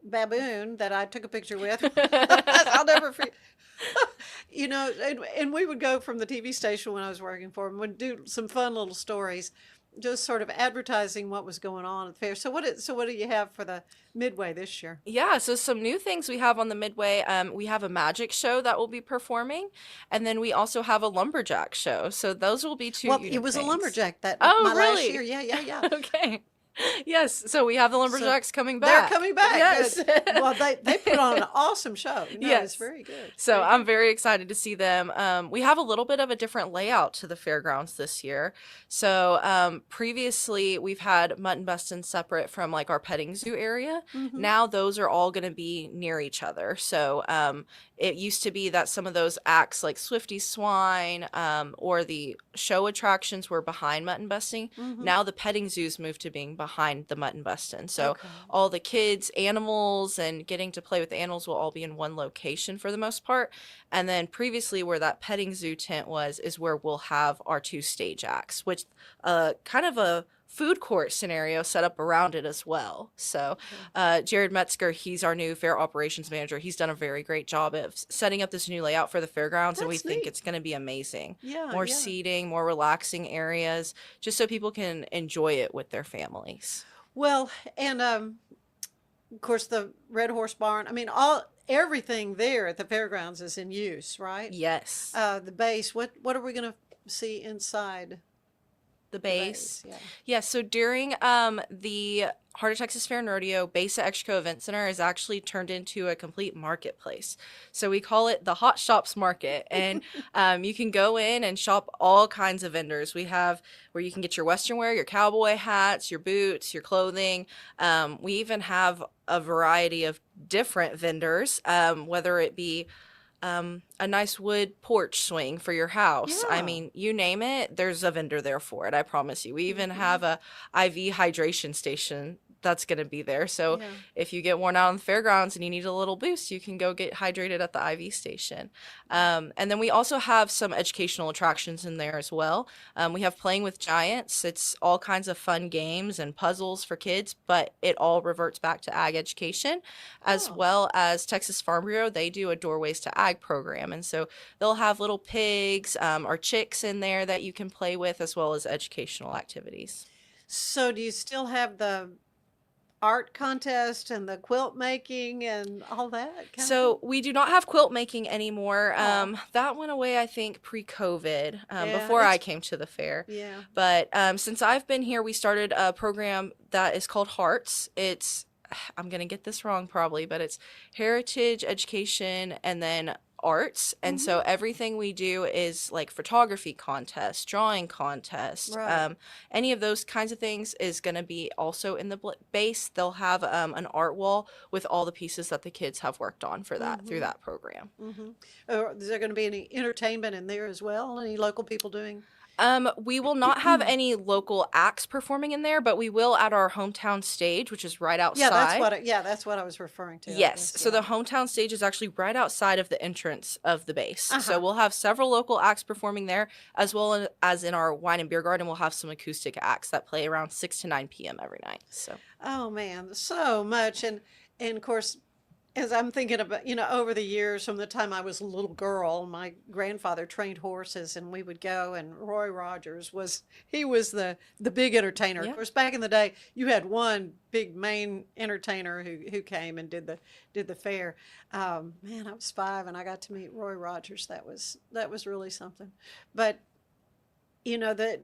baboon that I took a picture with. I'll never forget. And we would go from the TV station when I was working for them, would do some fun little stories, just sort of advertising what was going on at the fair. So what do you have for the Midway this year? Yeah, so some new things we have on the Midway. We have a magic show that will be performing, and then we also have a lumberjack show. So those will be two. Well, it was a lumberjack last year. Yeah. Okay. Yes, so we have the lumberjacks coming back. They're coming back. Yes. Well, they put on an awesome show. Yes, it's very good. So I'm very excited to see them. We have a little bit of a different layout to the fairgrounds this year. So previously we've had mutton busting separate from like our petting zoo area. Now those are all going to be near each other. So it used to be that some of those acts like Swifty Swine or the show attractions were behind mutton busting. Now the petting zoos moved to being behind the mutton busting. So all the kids, animals, and getting to play with the animals will all be in one location for the most part. And then previously where that petting zoo tent is where we'll have our two stage acts, which kind of a food court scenario set up around it as well. So Jared Metzger, he's our new fair operations manager. He's done a very great job of setting up this new layout for the fairgrounds, and we think it's going to be amazing. More seating, more relaxing areas, just so people can enjoy it with their families. Well, and of course the Red Horse Barn. I mean, everything there at the fairgrounds is in use, right? Yes. The base. What are we going to see inside? The base. Yeah. So during the Heart of Texas Fair and Rodeo, base at Extraco Event Center is actually turned into a complete marketplace. So we call it the Hot Shops Market, and you can go in and shop all kinds of vendors. We have where you can get your Western wear, your cowboy hats, your boots, your clothing. We even have a variety of different vendors, whether it be a nice wood porch swing for your house. I mean, you name it, there's a vendor there for it. I promise you. We even have a IV hydration station that's going to be there. So if you get worn out on the fairgrounds and you need a little boost, you can go get hydrated at the IV station. And then we also have some educational attractions in there as well. We have Playing with Giants. It's all kinds of fun games and puzzles for kids, but it all reverts back to ag education, as well as Texas Farm Bureau. They do a Doorways to Ag program. And so they'll have little pigs or chicks in there that you can play with, as well as educational activities. So do you still have the art contest and the quilt making and all that? So we do not have quilt making anymore. That went away, I think, pre-COVID, before I came to the fair. But since I've been here, we started a program that is called Hearts. I'm going to get this wrong probably, but it's heritage, education, and then arts, and so everything we do is like photography contests, drawing contests, Right. any of those kinds of things is going to be also in the base. They'll have an art wall with all the pieces that the kids have worked on for that through that program. Is there going to be any entertainment in there as well? Any local people doing? We will not have any local acts performing in there, but we will at our hometown stage, which is right outside. That's what I was referring to. I Yes. guess, So yeah. the hometown stage is actually right outside of the entrance of the base. So we'll have several local acts performing there, as well as in our wine and beer garden. We'll have some acoustic acts that play around 6 to 9 p.m. every night. So. Oh man, so much, and of course, as I'm thinking about, over the years, from the time I was a little girl, my grandfather trained horses, and we would go. And Roy Rogers was the big entertainer. Yeah. Of course, back in the day, you had one big main entertainer who came and did the fair. Man, I was 5 and I got to meet Roy Rogers. That was really something. But that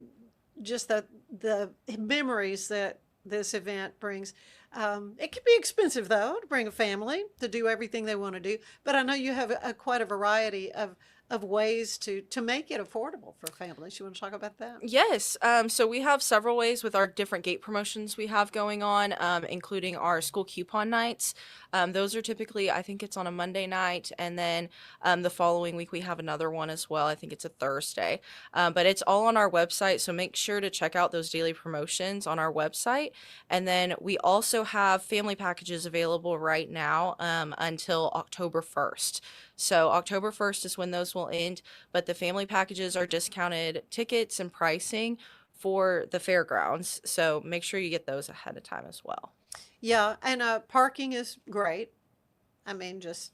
just the memories that this event brings. It can be expensive, though, to bring a family to do everything they want to do. But I know you have quite a variety of ways to make it affordable for families. You want to talk about that? Yes. So we have several ways with our different gate promotions we have going on, including our school coupon nights. Those are typically, I think it's on a Monday night, and then the following week we have another one as well. I think it's a Thursday. But it's all on our website, so make sure to check out those daily promotions on our website. And then we also have family packages available right now until October 1st. So October 1st is when those will end, but the family packages are discounted tickets and pricing for the fairgrounds. So make sure you get those ahead of time as well. Yeah, and parking is great. I mean, just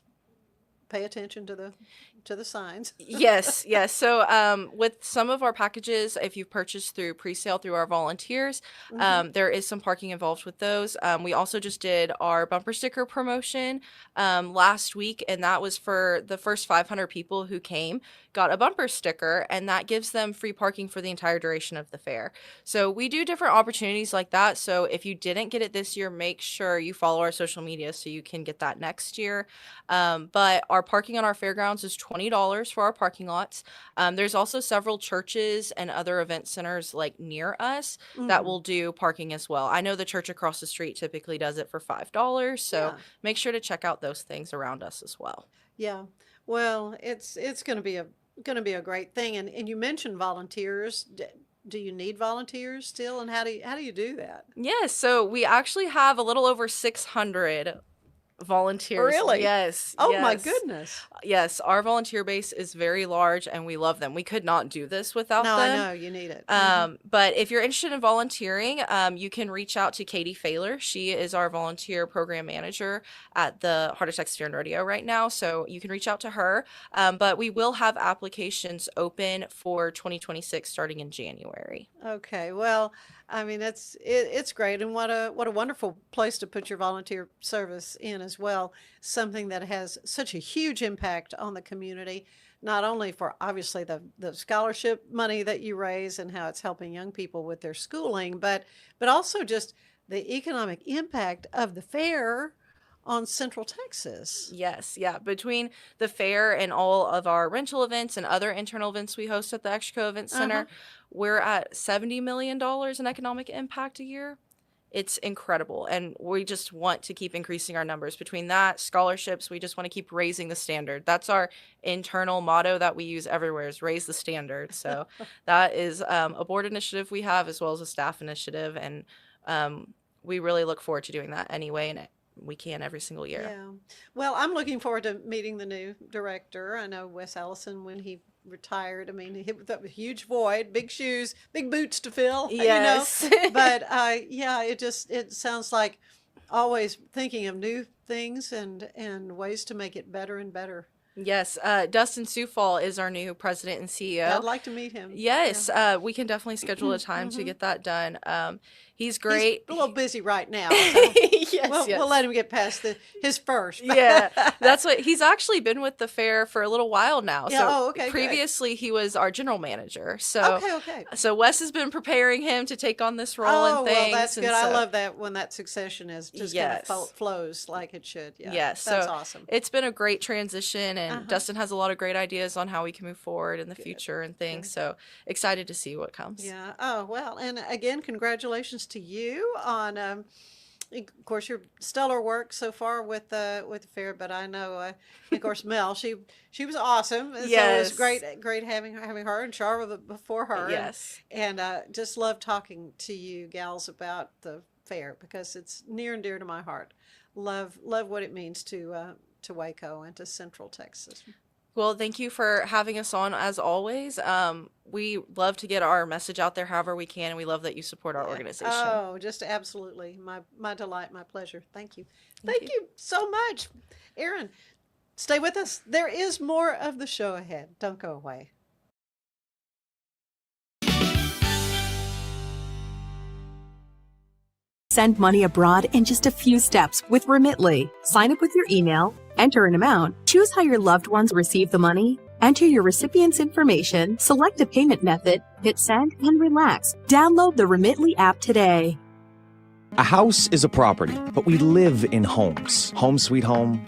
pay attention to the signs. Yes. So with some of our packages, if you've purchased through pre-sale through our volunteers, there is some parking involved with those. We also just did our bumper sticker promotion last week, and that was for the first 500 people who came, got a bumper sticker, and that gives them free parking for the entire duration of the fair. So we do different opportunities like that. So if you didn't get it this year, make sure you follow our social media so you can get that next year. But our parking on our fairgrounds is $20 for our parking lots. There's also several churches and other event centers like near us that will do parking as well. I know the church across the street typically does it for $5, so make sure to check out those things around us as well. Yeah. Well, it's going to be a great thing. And you mentioned volunteers. Do you need volunteers still, and how do you do that? Yes, so we actually have a little over 600 volunteers. Really? Yes. Oh yes. my goodness. Yes, our volunteer base is very large and we love them. We could not do this without No, them. I know you need it. But if you're interested in volunteering, you can reach out to Katie Failer. She is our volunteer program manager at the Heart of Texas Fair and Rodeo right now. So you can reach out to her. But we will have applications open for 2026 starting in January. Okay. Well, I mean, it's great, and what a wonderful place to put your volunteer service in as well. Something that has such a huge impact on the community, not only for obviously the scholarship money that you raise and how it's helping young people with their schooling, but also just the economic impact of the fair on Central Texas. Yes, yeah. Between the fair and all of our rental events and other internal events we host at the Extraco Event Center, we're at $70 million in economic impact a year. It's incredible. And we just want to keep increasing our numbers. Between that, scholarships, we just want to keep raising the standard. That's our internal motto that we use everywhere, is raise the standard. So that is a board initiative we have as well as a staff initiative. And we really look forward to doing that anyway. And we can every single year. Yeah. Well, I'm looking forward to meeting the new director. I know Wes Allison, when he retired, I mean, he hit that huge void, big shoes, big boots to fill. Yes. But yeah, it sounds like always thinking of new things and ways to make it better and better. Yes, Dustin Sufall is our new president and CEO. I'd like to meet him. Yes, we can definitely schedule a time to get that done. He's great. He's a little busy right now. So we'll let him get past his first. Yeah, that's what he's actually been with the fair for a little while now. Yeah, so okay, previously he was our general manager. So okay. So Wes has been preparing him to take on this role and things. Well, that's good. So, I love that when that succession is just kind of flows like it should. Yeah, yes, that's so awesome. It's been a great transition, and Dustin has a lot of great ideas on how we can move forward in the future and things. Good. So excited to see what comes. Yeah. Oh well, and again, congratulations to you on. Of course, your stellar work so far with the fair, but I know, of course, Mel. She was awesome. Yes. So it was great having her and Char before her. Yes. And just love talking to you gals about the fair because it's near and dear to my heart. Love what it means to Waco and to Central Texas. Well, thank you for having us on as always. We love to get our message out there however we can, and we love that you support our organization. Oh, just absolutely. My delight, my pleasure. Thank you. Thank you so much. Erin, stay with us. There is more of the show ahead. Don't go away. Send money abroad in just a few steps with Remitly. Sign up with your email, enter an amount, choose how your loved ones receive the money, enter your recipient's information, select a payment method, hit send, and relax. Download the Remitly app today. A house is a property, but we live in homes. Home sweet home.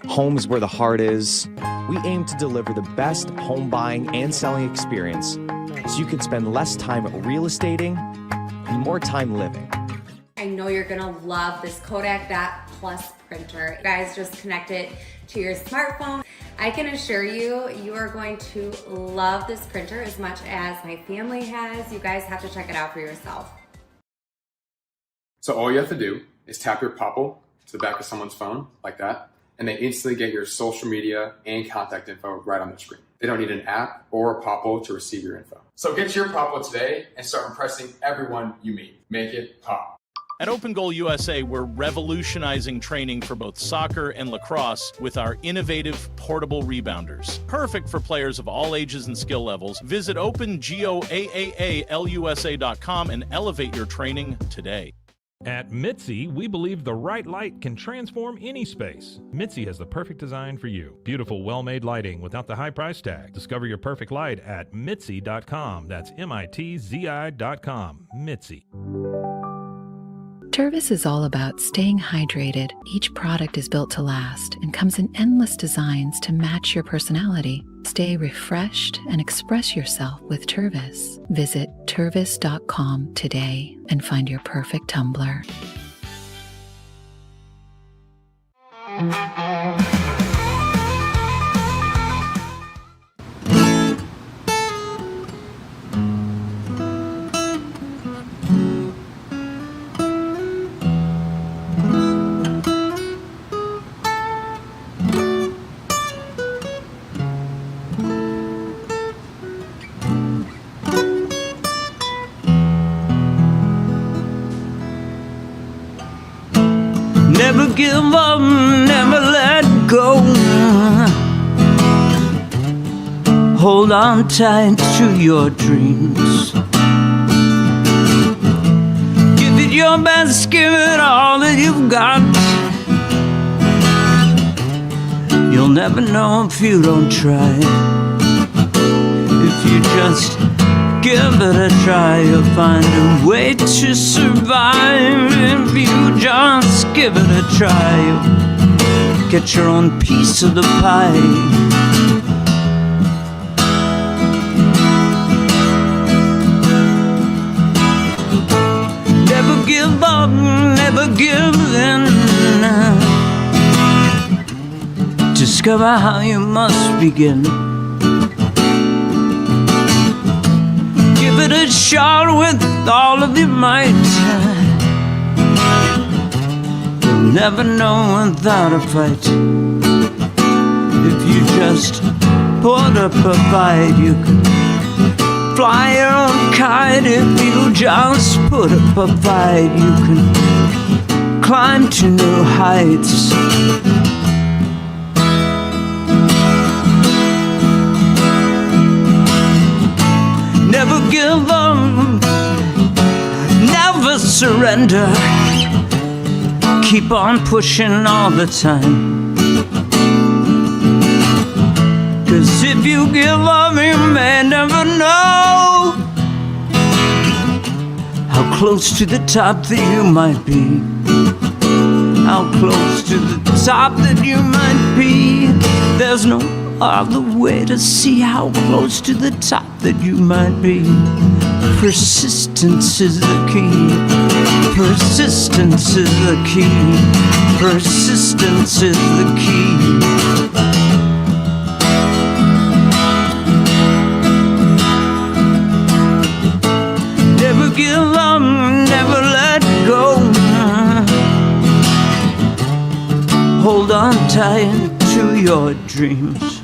Homes where the heart is. We aim to deliver the best home buying and selling experience so you can spend less time real estating and more time living. I know you're gonna love this Kodak Dot Plus printer. You guys just connect it to your smartphone. I can assure you, you are going to love this printer as much as my family has. You guys have to check it out for yourself. So all you have to do is tap your Popple to the back of someone's phone, like that, and they instantly get your social media and contact info right on their screen. They don't need an app or a Popple to receive your info. So get your Popple today and start impressing everyone you meet. Make it pop. At Open Goal USA, we're revolutionizing training for both soccer and lacrosse with our innovative portable rebounders. Perfect for players of all ages and skill levels. Visit OpenGOAAALUSA.com and elevate your training today. At Mitzi, we believe the right light can transform any space. Mitzi has the perfect design for you. Beautiful, well-made lighting without the high price tag. Discover your perfect light at Mitzi.com. That's MITZI.com. Mitzi. Tervis is all about staying hydrated. Each product is built to last and comes in endless designs to match your personality. Stay refreshed and express yourself with Tervis. Visit Tervis.com today and find your perfect tumbler. Never give up, never let go. Hold on tight to your dreams. Give it your best, give it all that you've got. You'll never know if you don't try. If you just give it a try, you'll find a way to survive. If you just give it a try, you'll get your own piece of the pie. Never give up, never give in. Discover how you must begin. Give it a shot with all of your might. You'll never know without a fight. If you just put up a fight, you can fly your own kite. If you just put up a fight, you can climb to new heights. Never give up, never surrender. Keep on pushing all the time. 'Cause if you give up, you may never know how close to the top that you might be. How close to the top that you might be. There's no other way to see how close to the top that you might be. Persistence is the key. Persistence is the key. Persistence is the key. Never give up, never let go. Hold on tight to your dreams.